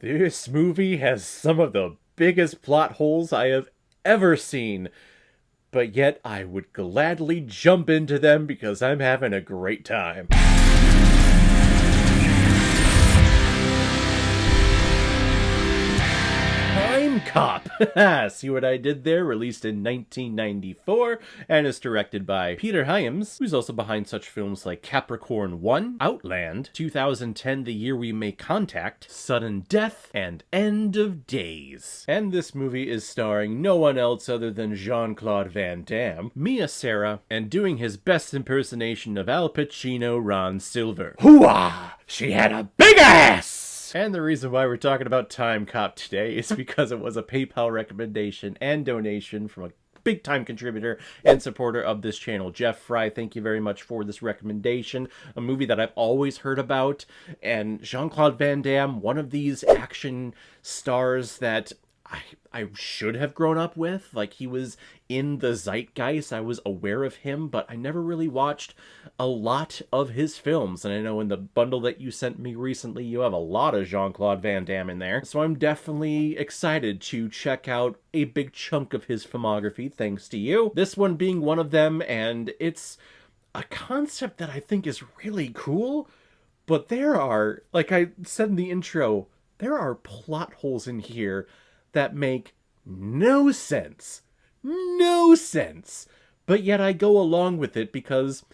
This movie has some of the biggest plot holes I have ever seen, but yet I would gladly jump into them because I'm having a great time. Timecop! See what I did there? Released in 1994 and is directed by Peter Hyams, who's also behind such films like Capricorn 1, Outland, 2010 The Year We Make Contact, Sudden Death, and End of Days. And this movie is starring no one else other than Jean-Claude Van Damme, Mia Sara, and doing his best impersonation of Al Pacino, Ron Silver. Hooah! She had a big ass! And the reason why we're talking about Timecop today is because it was a PayPal recommendation and donation from a big-time contributor and supporter of this channel, Jeff Fry. Thank you very much for this recommendation. A movie that I've always heard about, and Jean-Claude Van Damme, one of these action stars that I should have grown up with. Like, he was in the zeitgeist. I was aware of him, but I never really watched a lot of his films. And I know in the bundle that you sent me recently, you have a lot of Jean-Claude Van Damme in there. So I'm definitely excited to check out a big chunk of his filmography, thanks to you. This one being one of them, and it's a concept that I think is really cool. But there are, like I said in the intro, there are plot holes in here that make no sense. No sense. But yet I go along with it because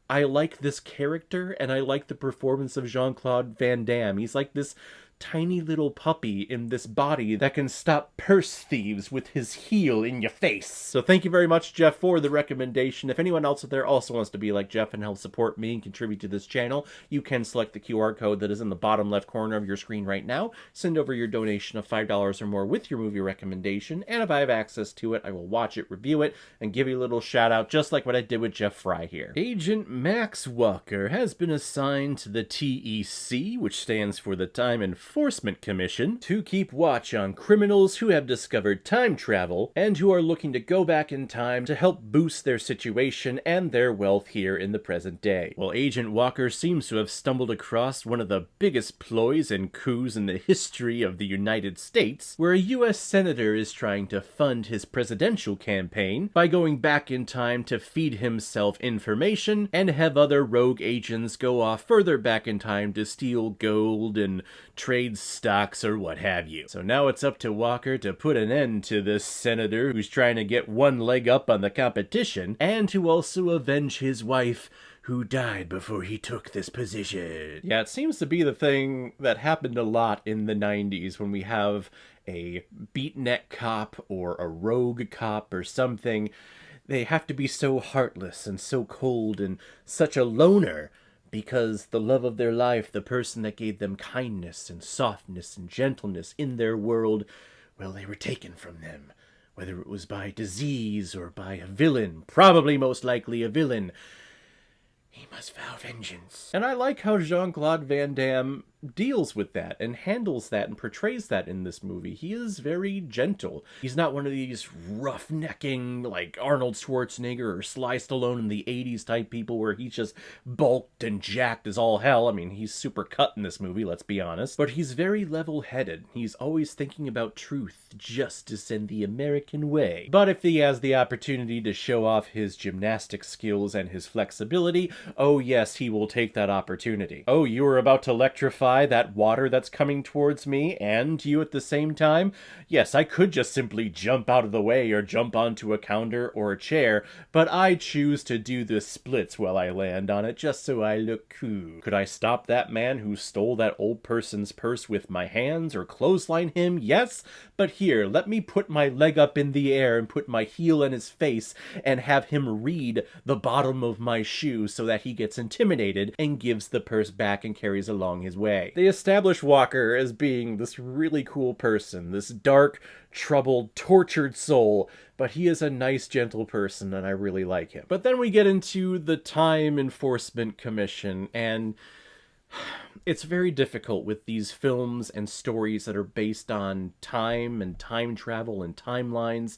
I like this character and I like the performance of Jean-Claude Van Damme. He's like this tiny little puppy in this body that can stop purse thieves with his heel in your face. So thank you very much, Jeff, for the recommendation. If anyone else out there also wants to be like Jeff and help support me and contribute to this channel, you can select the QR code that is in the bottom left corner of your screen right now. Send over your donation of $5 or more with your movie recommendation, and if I have access to it, I will watch it, review it, and give you a little shout out, just like what I did with Jeff Fry here. Agent Max Walker has been assigned to the TEC, which stands for the Time Enforcement Commission, to keep watch on criminals who have discovered time travel and who are looking to go back in time to help boost their situation and their wealth here in the present day. Well, Agent Walker seems to have stumbled across one of the biggest ploys and coups in the history of the United States, where a US senator is trying to fund his presidential campaign by going back in time to feed himself information and have other rogue agents go off further back in time to steal gold and trade stocks or what have you. So now it's up to Walker to put an end to this senator who's trying to get one leg up on the competition, and to also avenge his wife who died before he took this position. Yeah, it seems to be the thing that happened a lot in the 90s when we have a beatnik cop or a rogue cop or something. They have to be so heartless and so cold and such a loner, because the love of their life, the person that gave them kindness and softness and gentleness in their world, well, they were taken from them. Whether it was by disease or by a villain, probably most likely a villain. He must vow vengeance. And I like how Jean-Claude Van Damme deals with that and handles that and portrays that in this movie. He is very gentle. He's not one of these roughnecking, like Arnold Schwarzenegger or Sly Stallone in the 80s type people where he's just bulked and jacked as all hell. I mean, he's super cut in this movie, let's be honest. But he's very level-headed. He's always thinking about truth, justice, and the American way. But if he has the opportunity to show off his gymnastic skills and his flexibility, oh yes, he will take that opportunity. Oh, you were about to electrify that water that's coming towards me and you at the same time? Yes, I could just simply jump out of the way or jump onto a counter or a chair, but I choose to do the splits while I land on it just so I look cool. Could I stop that man who stole that old person's purse with my hands or clothesline him? Yes, but here, let me put my leg up in the air and put my heel in his face and have him read the bottom of my shoe so that he gets intimidated and gives the purse back and carries along his way. They establish Walker as being this really cool person, this dark, troubled, tortured soul, but he is a nice, gentle person, and I really like him. But then we get into the Time Enforcement Commission, and it's very difficult with these films and stories that are based on time and time travel and timelines,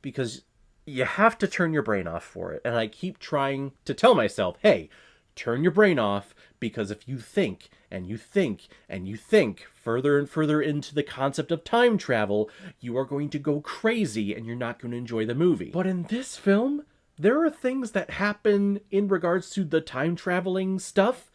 because you have to turn your brain off for it. And I keep trying to tell myself, hey, turn your brain off, because if you think and you think and you think further and further into the concept of time travel, you are going to go crazy and you're not going to enjoy the movie. But in this film, there are things that happen in regards to the time traveling stuff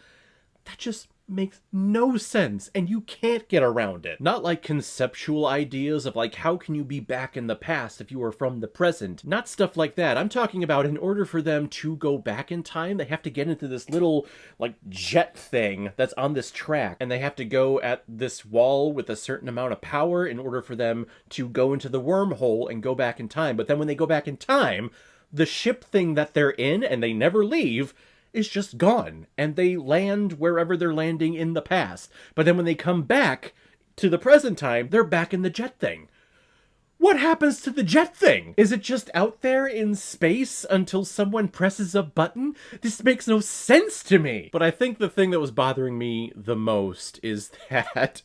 that just makes no sense, and you can't get around it. Not like conceptual ideas of like, how can you be back in the past if you are from the present? Not stuff like that. I'm talking about, in order for them to go back in time, they have to get into this little like jet thing that's on this track, and they have to go at this wall with a certain amount of power in order for them to go into the wormhole and go back in time. But then when they go back in time, the ship thing that they're in, and they never leave, is just gone, and they land wherever they're landing in the past. But then when they come back to the present time, they're back in the jet thing. What happens to the jet thing? Is it just out there in space until someone presses a button? This makes no sense to me. But I think the thing that was bothering me the most is that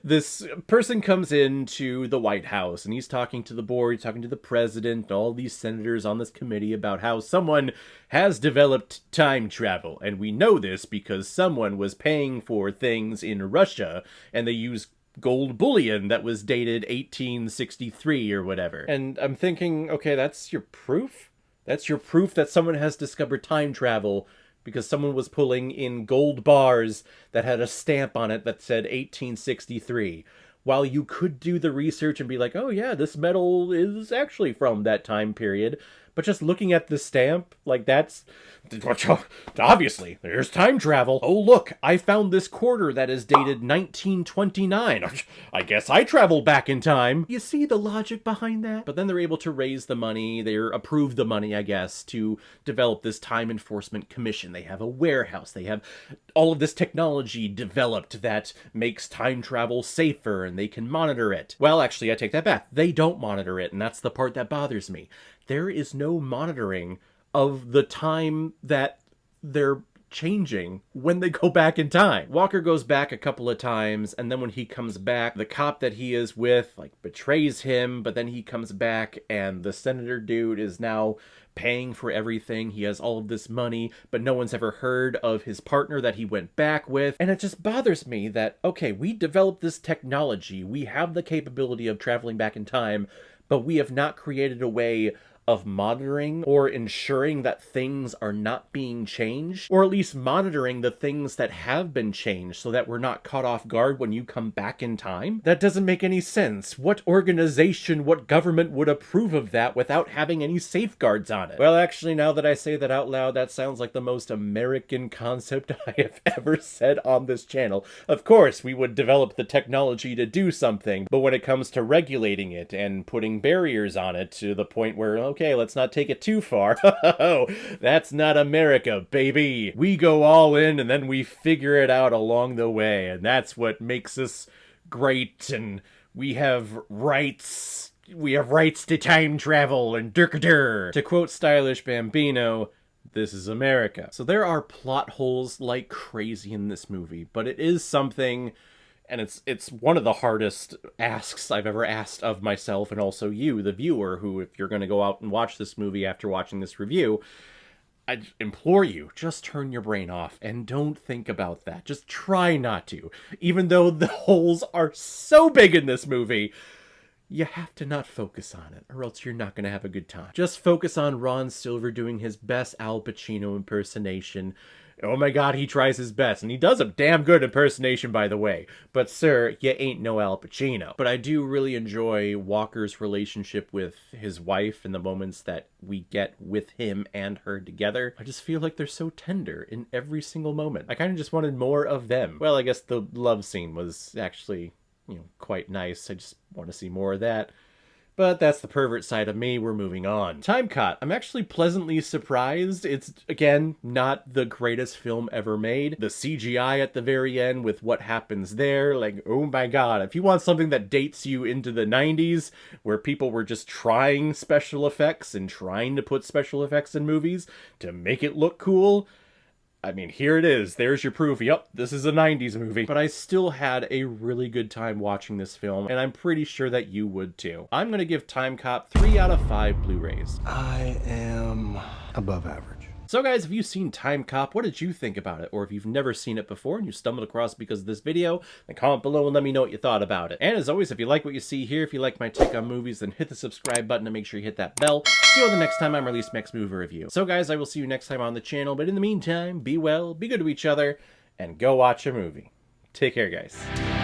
this person comes into the White House and he's talking to the board, he's talking to the president, and all these senators on this committee about how someone has developed time travel. And we know this because someone was paying for things in Russia and they use gold bullion that was dated 1863 or whatever. And I'm thinking, okay, that's your proof? That's your proof that someone has discovered time travel because someone was pulling in gold bars that had a stamp on it that said 1863. While you could do the research and be like, oh yeah, this metal is actually from that time period. But just looking at the stamp, like that's... obviously, there's time travel. Oh look, I found this quarter that is dated 1929. I guess I traveled back in time. You see the logic behind that? But then they're able to raise the money, they approve the money, I guess, to develop this time enforcement commission. They have a warehouse, they have all of this technology developed that makes time travel safer, and they can monitor it. Well, actually, I take that back. They don't monitor it, and that's the part that bothers me. There is no monitoring of the time that they're changing when they go back in time. Walker goes back a couple of times, and then when he comes back, the cop that he is with, like, betrays him, but then he comes back, and the senator dude is now paying for everything. He has all of this money, but no one's ever heard of his partner that he went back with. And it just bothers me that, okay, we developed this technology, we have the capability of traveling back in time, but we have not created a way of monitoring or ensuring that things are not being changed, or at least monitoring the things that have been changed so that we're not caught off guard when you come back in time. That doesn't make any sense. What organization, what government would approve of that without having any safeguards on it? Well, actually, now that I say that out loud, that sounds like the most American concept I have ever said on this channel. Of course, we would develop the technology to do something, but when it comes to regulating it and putting barriers on it to the point where, okay, let's not take it too far. That's not America, baby. We go all in and then we figure it out along the way, and that's what makes us great, and we have rights. We have rights to time travel and dirk-a-dur. To quote Stylish Bambino, this is America. So there are plot holes like crazy in this movie, but it is something... And it's one of the hardest asks I've ever asked of myself, and also you, the viewer, who, if you're going to go out and watch this movie after watching this review, I implore you, just turn your brain off and don't think about that. Just try not to. Even though the holes are so big in this movie, you have to not focus on it, or else you're not going to have a good time. Just focus on Ron Silver doing his best Al Pacino impersonation. Oh my god, he tries his best, and he does a damn good impersonation, by the way. But sir, you ain't no Al Pacino. But I do really enjoy Walker's relationship with his wife and the moments that we get with him and her together. I just feel like they're so tender in every single moment. I kind of just wanted more of them. Well, I guess the love scene was actually, quite nice. I just want to see more of that. But that's the pervert side of me. We're moving on. Timecop. I'm actually pleasantly surprised. It's, again, not the greatest film ever made. The CGI at the very end with what happens there, like, oh my god. If you want something that dates you into the 90s, where people were just trying special effects and trying to put special effects in movies to make it look cool, I mean, here it is. There's your proof. Yep, this is a 90s movie. But I still had a really good time watching this film, and I'm pretty sure that you would too. I'm going to give Timecop 3 out of 5 Blu-rays. I am above average. So guys, if you've seen Timecop, what did you think about it? Or if you've never seen it before and you stumbled across it because of this video, then comment below and let me know what you thought about it. And as always, if you like what you see here, if you like my take on movies, then hit the subscribe button and make sure you hit that bell. See you the next time I'm released next movie review. So guys, I will see you next time on the channel, but in the meantime, be well, be good to each other, and go watch a movie. Take care, guys.